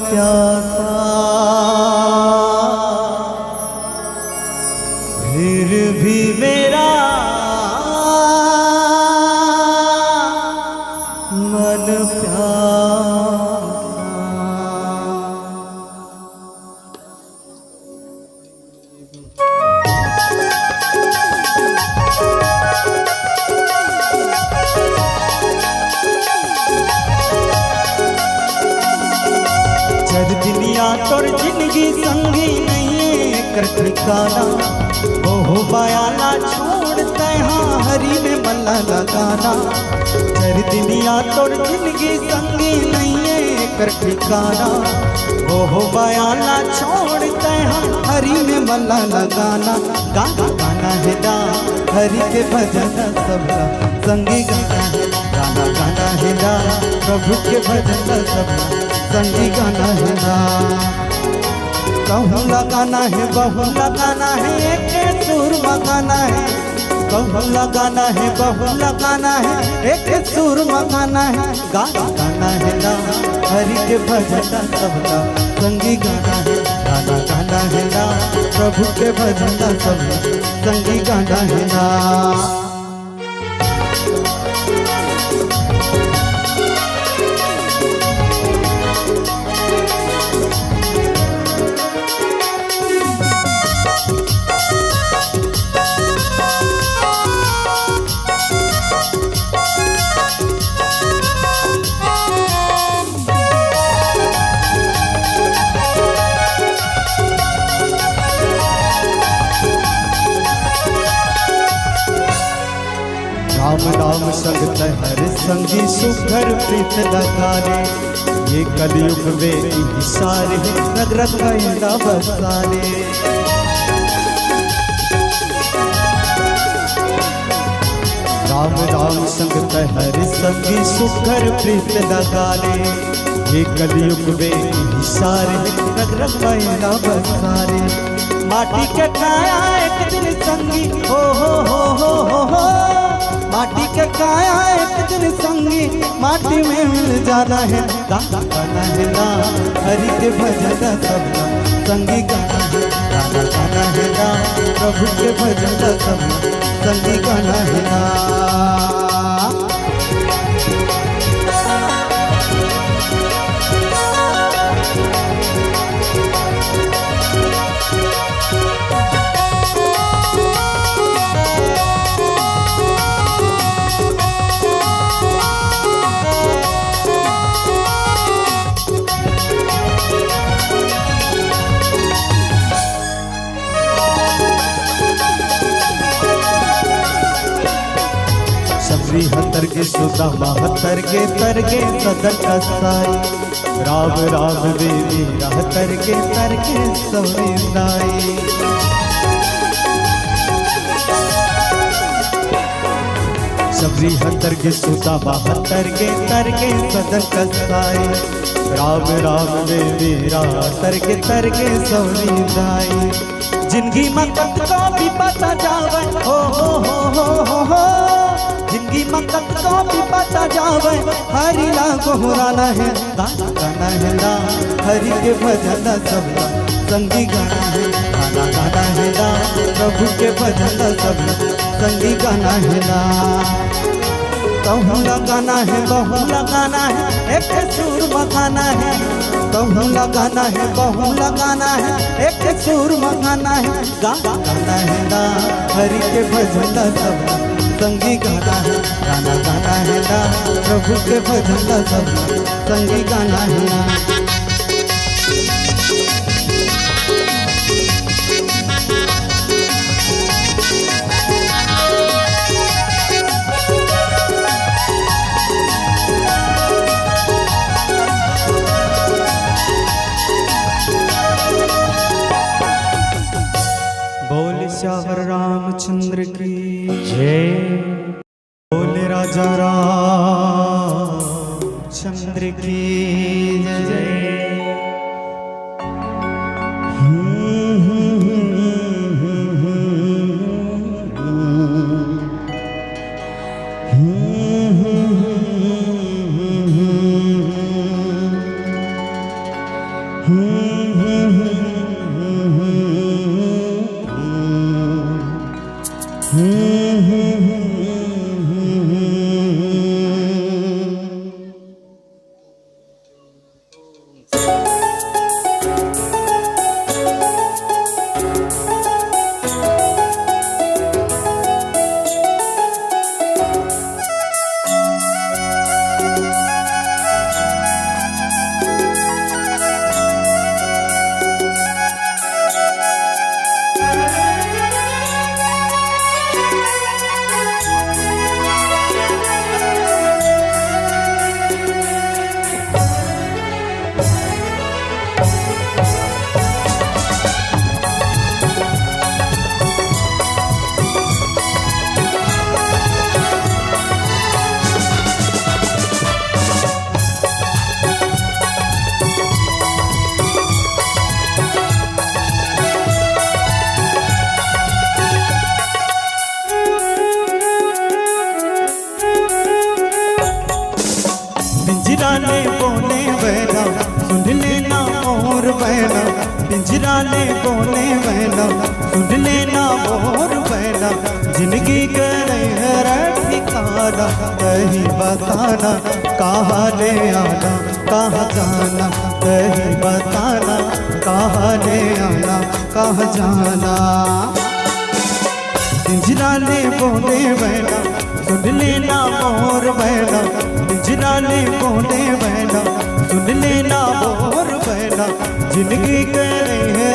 प्यासा फिर भी मेरा मन प्यासा। चर दुनिया तोर जिंदगी संगी नहीं कर ठिकाना, ओहो बयाना छोड़ते हाँ हरी में मल्ला लगाना। चर दुनिया तोर जिंदगी संगी नहीं कर ठिकाना, ओहो बयाना छोड़ते हाँ हरी में मल्ला लगाना। गाना गाना है दा हरि के भजन सबका संगी गाना है, गाना गाना है दा प्रभु के भजन सबका संगी गाना है ना। कहूँ लगाना है बहु लगाना है एक सुर मगाना है, कहूँ लगाना है बहु लगाना है एक सुर मगाना है। गाना गाना है ना हरि के भजन सबका संगी गाना है, गाना गाना है ना प्रभु के भजन सबका संगी गाना है ना। राम नाम संग हर संगी सुघर प्रीत लगाने, ये कलयुग में सारे रग रग महिला बसाने। राम राम संग हर संगी सुघर प्रीत लगाने, ये कलयुग में सारे रग रग महिला बसाने। माटी के काया एक दिन संगी हो हो, माटी के काया एक दिन संगी माटी में मिल जाना है। गाना गाना है ना हरि के भजन सबका संगी गाना है, गाना गाना है ना प्रभु के भजन सबका संगी गाना है ना। हतर के सुधा बहत्तर के तर के सदन कसाई, राम राम देवी रहतर के तर के सविनाई। सबरी हतर के सुधा बहत्तर के तर के सदन कसाई, राम राम देवी रहतर के तर के सविनाई। जिंदगी में कत को भी पता जावे हो हो, जिंदगी में कत को भी पता जावे हरि ला गोहराना है। गाना गाना है ना हरि के भजन सबका संगी गाना है, गाना गाना है ना प्रभु के भजन सबका संगी गाना है ना। कहूँ लगाना है बहु लगाना है एक सुर मगाना है, कहूँ लगाना है बहु लगाना है एक सुर मगाना है। गाना गाना है ना हरि के भजन सबका संगी गाना है, गाना गाना है ना प्रभु के भजन सबका संगी गाना है ना। बोल श्यावर रामचंद्र की जय, बोल राजा रामचंद्र की जय। पिंजराने बोले बहना सुन लेना मोर बहना, पिंजराने बोले बहना सुन लेना मोर बहना, जिंदगी करे है ठिकाना कहीं बताना, कहाँ ले आना कहाँ जाना, कहीं बताना कहाँ ले आना कहाँ जाना। पिंजराने बोले बहना सुन लेना मोर बहना, पिंजराने बोले बहना सुन लेना मोर बहना, जिंदगी करे है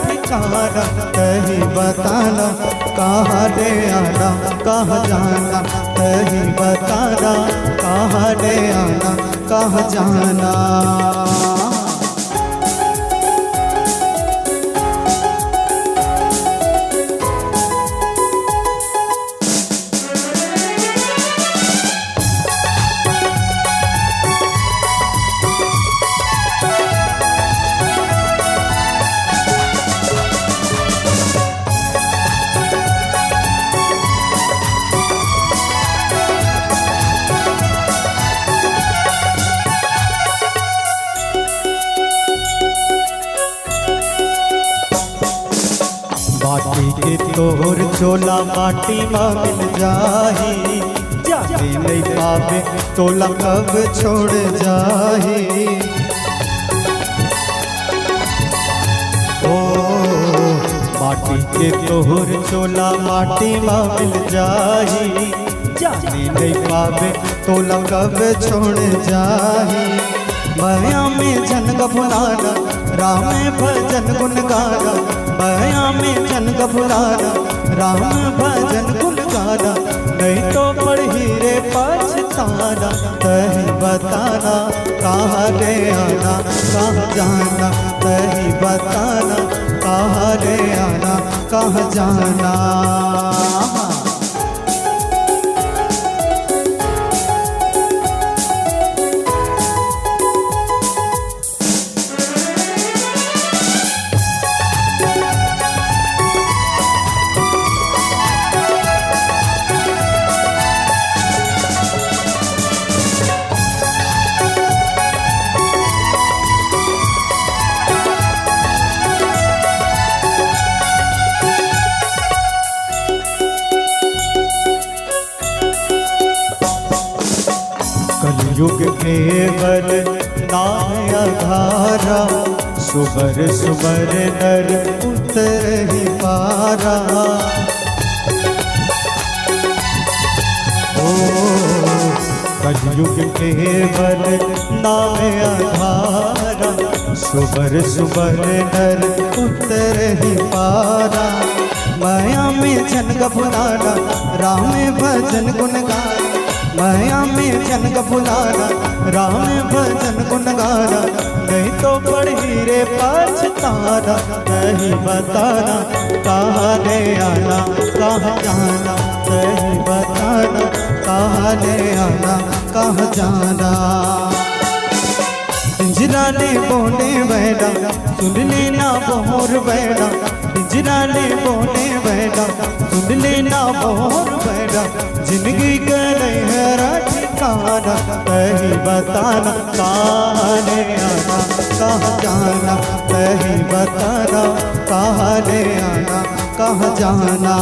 ठिकाना कहीं बताना, कहाँ ले आना कहाँ जाना, कहीं बताना कहाँ ले आना कहाँ जाना। माटी के तोर चोला माटी में मिल जाही, जाने नहीं पावे तोला कब छोड़ जाही। ओ माटी के तोर चोला माटी में मिल जाही, जाने नहीं पावे तोला कब छोड़ जाही। माया में जन गफुलाना राम भजन गुन गाना, माया में जन गफुलाना राम भजन गुन गाना, नहीं तो पढ़ी रे पछताना, कहीं बताना कहाँ ले आना कहाँ जाना, कहीं बताना कहाँ ले आना कहाँ जाना। कलयुग केवल नाय धारा, सुबर सुबर नर उतर ही पारा। ओ कलयुग केवल नाय धारा, सुबर सुबर नर उतर ही पारा। माया में जन गफुलाना राम भजन गुन गाना, माया में जन गफुलाना राम भजन गुन गाना, नहीं तो पढ़ी रे पछताना, कहीं बताना कहाँ ले आना कहाँ जाना, कहीं बताना कहाँ ले आना कहाँ जाना। पिंजराने बोले बहना सुन लेना मोर बहना, पिंजराने बोले बहना सुन लेना मोर बहना, जिंदगी करे है ठिकाना कहीं बताना, कहाँ ले आना कहाँ जाना, कहीं बताना कहाँ ले आना कहाँ जाना।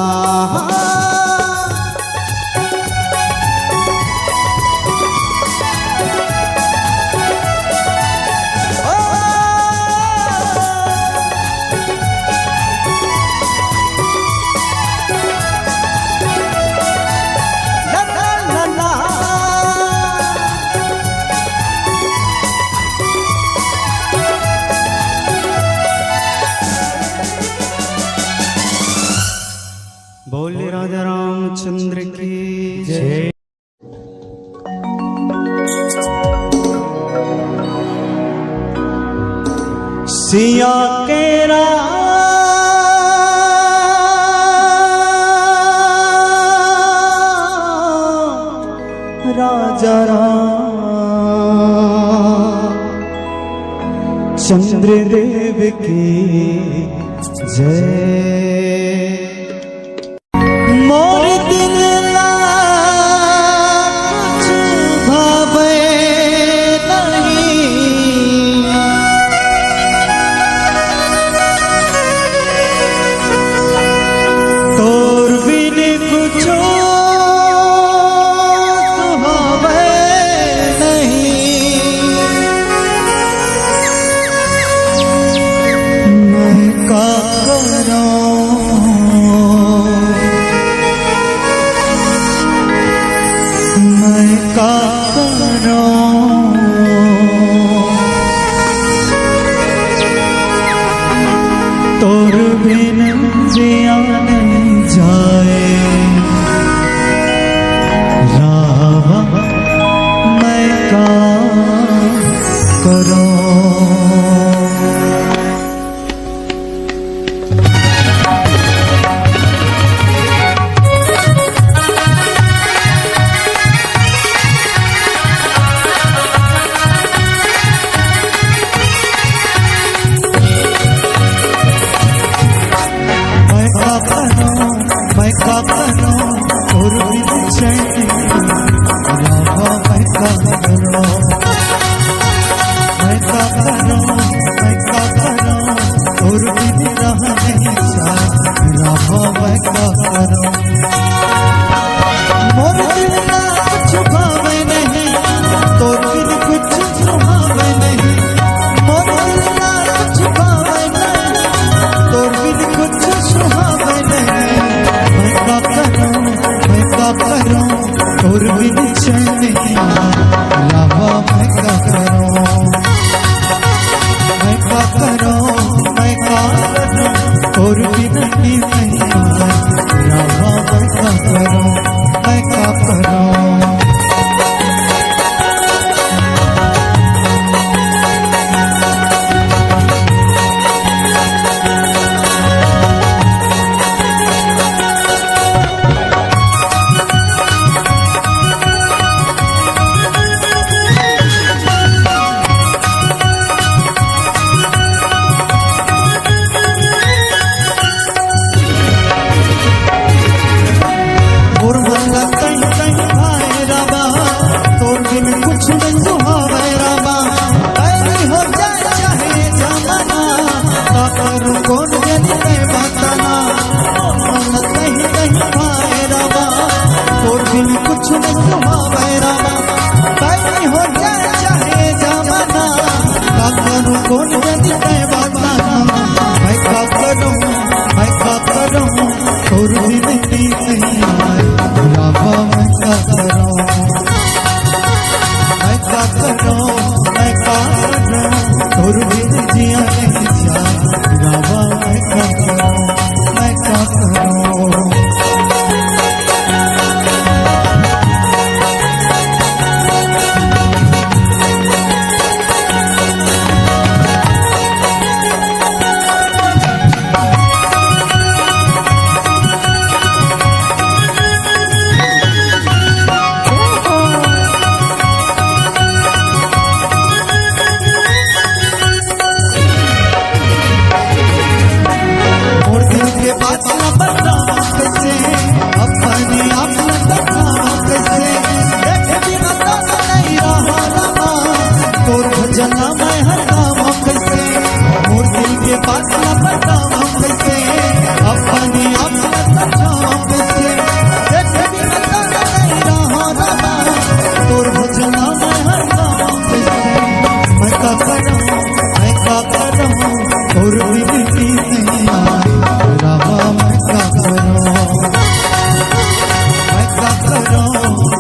बोले राजा रामचंद्र की जय। सिया के राजा रामचंद्र देव की जय। मोर दिल ला कुछ भावे न का करूं तोर बिन जिया नहीं जाए रावा मैं का करूं। मैं का करूं और बिन चैन रावा मैं का करूं। मैं का करूं और बिन रह नहीं जाए रावा मैं का करूं। मोर दिल ना कुछ भावे नहीं तोर बिन कुछ सुहावे नहीं। मोर दिल ना कुछ भावे नहीं तोर बिन कुछ सुहावे नहीं। मैं का करूं और बिन चैन नहीं रावा मैं का करूं। मैं का करूं और बिन नहीं रावा मैं का करूं। मैं का करूं कुछ नहीं सुहावे रामा। ऐसी हो जाए चाहे जमाना का करूं कौन जाने बताना। मन कहीं कहीं पाए रामा और बिन कुछ नहीं सुहावे रामा। ऐसी हो जाए चाहे जमाना का करूं कौन जाने बताना। मैं का करूं और बिन नहीं आए रामा मैं का करूं। मैं का करूं और बिन जिया नहीं जाए रावा मैं का करूं। मैं का करूं और बिन नहीं आए रावा मैं का करूं।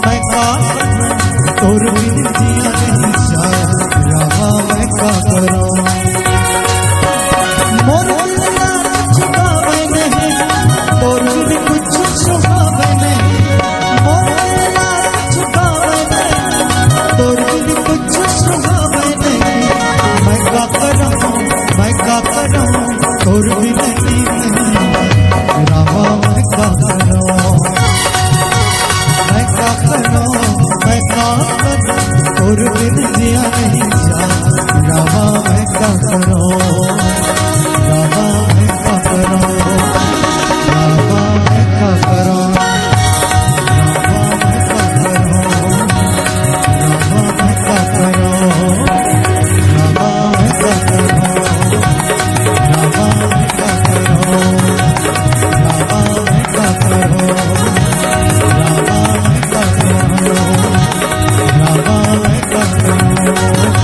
मैं का करूं और बिन जिया नहीं जाए रावा मैं का करूं। मोर दिल ना कुछ भावे नहीं तोर बिन कुछ सुहावे नहीं। मोर दिल ना कुछ भावे नहीं तोर बिन कुछ सुहावे नहीं। मैं का करूं और बिन नहीं रावा मैं का करूं। मैं का करूं और बिन जिया नहीं जाए रावा मैं का करूं। रावा मैं का करूं रावा मैं का करूं रावा मैं का करूं रावा मैं का करूं रावा मैं का करूं रावा मैं का करूं रावा मैं का करूं रावा मैं का करूं रावा मैं का करूं।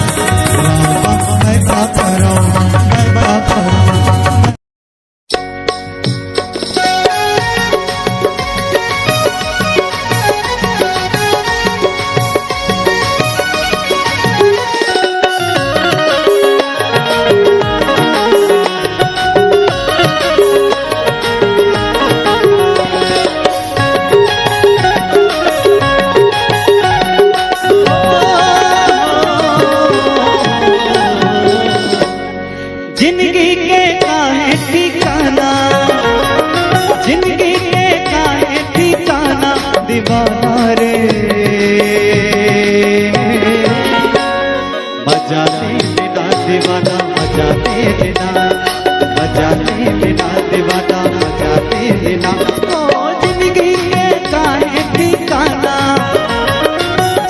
मजा ले लेना दीवाना मजा ले लेना, मजा ले लेना दीवाना मजा ले लेना। ओ जिंदगी के काहे ठिकाना,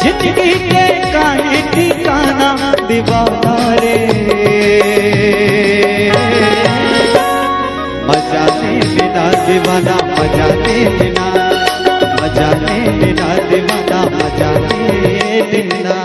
जिंदगी के काहे ठिकाना दीवाना रे। मजा ले लेना दीवाना मजा ले लेना, मजा ले लेना दीवाना मजा ले लेना।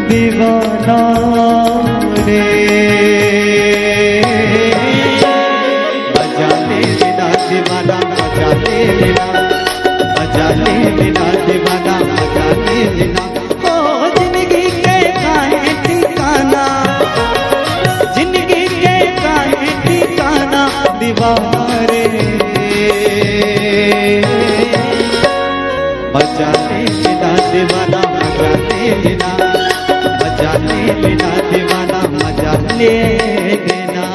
दीवाना रे मजा ले लेना दीवाना मजा ले लेना, मजा ले लेना दीवाना मजा ले लेना। ओ जिंदगी के काहे ठिकाना, जिंदगी के काहे ठिकाना दीवाना रे। मजा ले लेना दीवाना मजा ले लेना, मजा ले लेना दीवाना मजा ले लेना।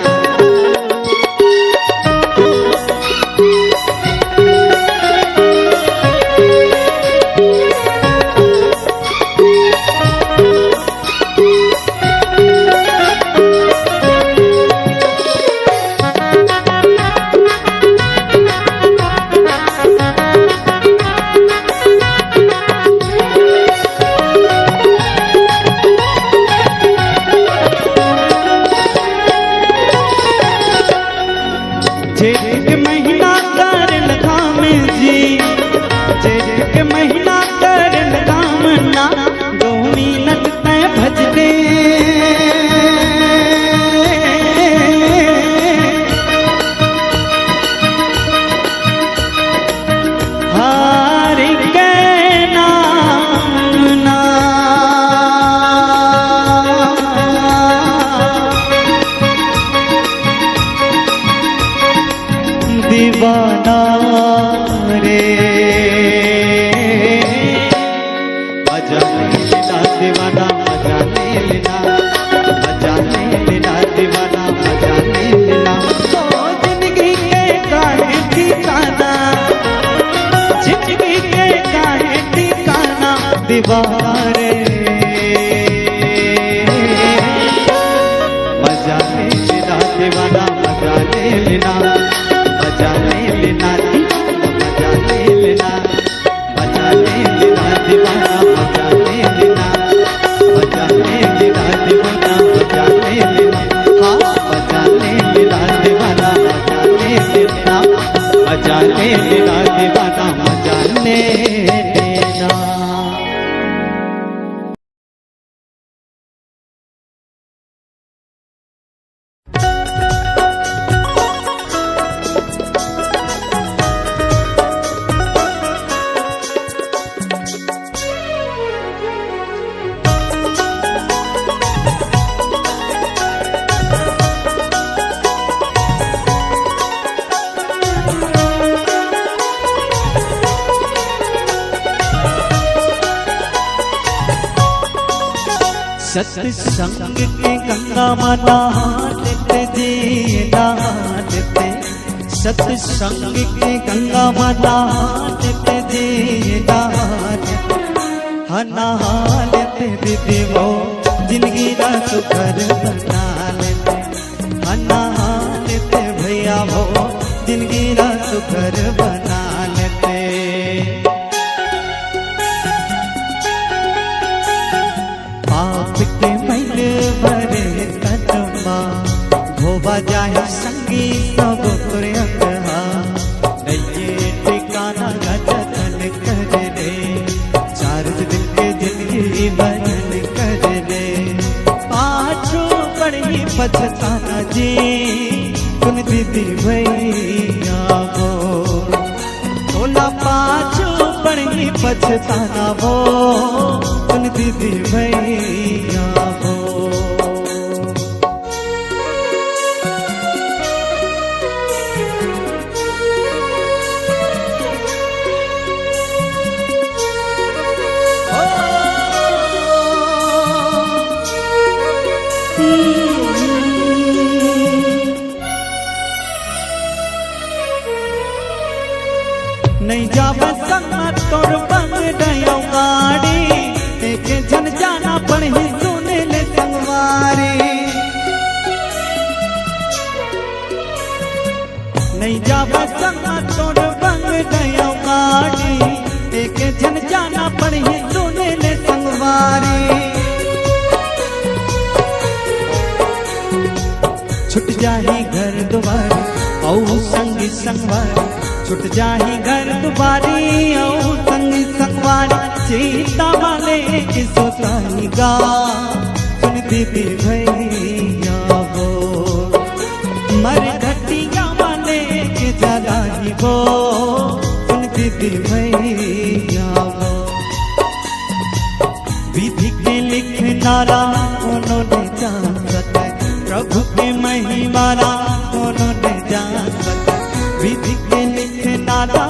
जेठ के महीना कर लगाम जी, जेठ के महीना कर लगाम ना, 2 मिनट तय भजते हार के नाम ना। दीवाना रे मजा ले लेना दीवाना मजा ले लेना, मजा ले लेना दीवाना मजा ले लेना। ओ जिंदगी के काहे ठिकाना, जिंदगी के काहे ठिकाना दीवाना रे। मजा ले लेना दीवाना मजा ले लेना, मजा ले लेना मजा ले लेना, मजा ले लेना दीवाना मजा ले लेना, मजा ले लेना दीवाना मजा ले लेना। हाँ मजा ले लेना दीवाना मजा ले लेना, मजा ले लेना दीवाना मजा ले लेना। सत्संग के गंगा माता हाथते जी हाथते, सत्संग के गंगा माता हाथते जी हाथते। हना हालते दीदी वो जिंदगी का सुखर बना लेते, हना हालते भैया वो जिंदगी का सुखर बना लेते। पछताना वो सुन दीदी भैया वो। नहीं जावे संग तोर बन गयो गाड़ी देखे जन जाना पड़ी सुने ले संगवारी। नहीं जावे संग तोर बन गयो गाड़ी देखे जन जाना पड़ी सुने ले संगवारी। छुट जाही घर द्वार औ संगी संगवारी छुट जाही घर दुबारी औ संगी संगवारी। सीता वाले की सोताई गा सुन दीदी भैया वो मर घटिया वाले के जलाई वो सुन दीदी भैया वो। विधि के लिखनारा उन्होंने जान सके प्रभु के महिमारा उन्होंने जान सके। विधि के लिखनारा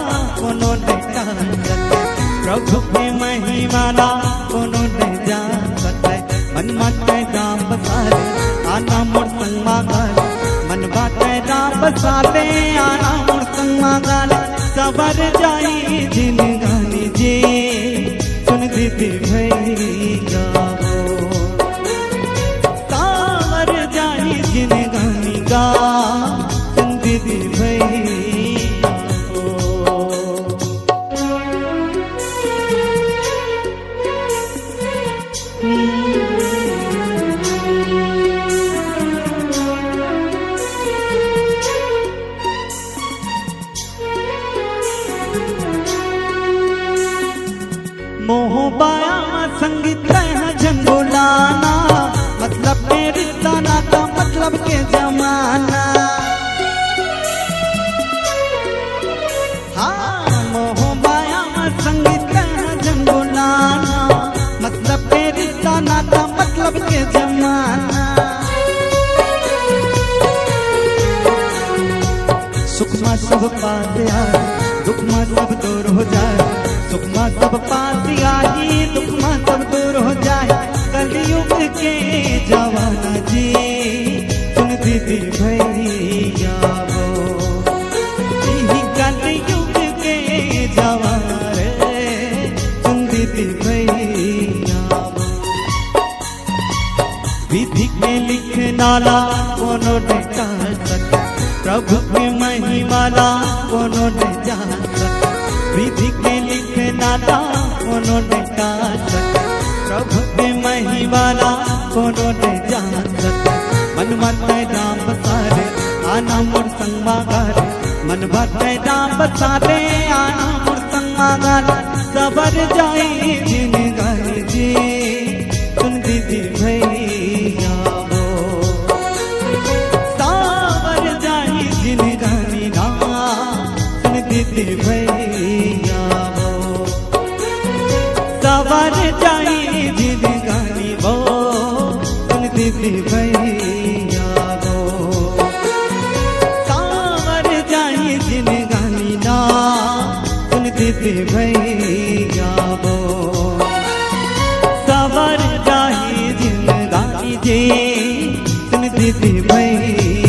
उन्होंने जान सके प्रभु के महिमारा उन्होंने जान सके। मन बाटे राम बसाले आना मोर संग मागाले मन बाटे राम बसाले आना मोर संग मागाले। सवर जाई जिन गानी जी सुन दीदी भैया वो सावर जाई जिन गानी गा सुन दीदी भैया। मोह बाया संगीत जन बोलाना मतलब के रिश्ता नाता मतलब के जमाना। हाँ मोह बाया संगीत जन बोलाना मतलब के रिश्ता नाता मतलब के जमाना। सुख में सब पास आए दुख में सब दूर हो जाए सुख में सब पास आई दुख में सब दूर हो जाए। कलयुग के जवाना जी सुन दीदी भैया वो यही कलयुग के जवान रे सुन दीदी भैया वो। विधि के लिखनाला उन्होंने जान सके प्रभु के महिमाला उन्होंने जान सके। विधि के लिखनाला उन्होंने जान सके प्रभु के महिमाला उन्होंने जान सके। मन बाटे राम बसाले आना मोर संग मागाले मन बाटे राम बसाले आना मोर संग मागाले। सबर जाई जिन गानी जी सुन दीदी भैया वो सावर जाई जिन गानी ना सुन दीदी भैया वो सवर जाई जिन गानी वो सुन दीदी भैया वो सावर जाई जिन गानी ना सुन दीदी भैया वो सवर जाई जिन गानी जी सुन दीदी भैया।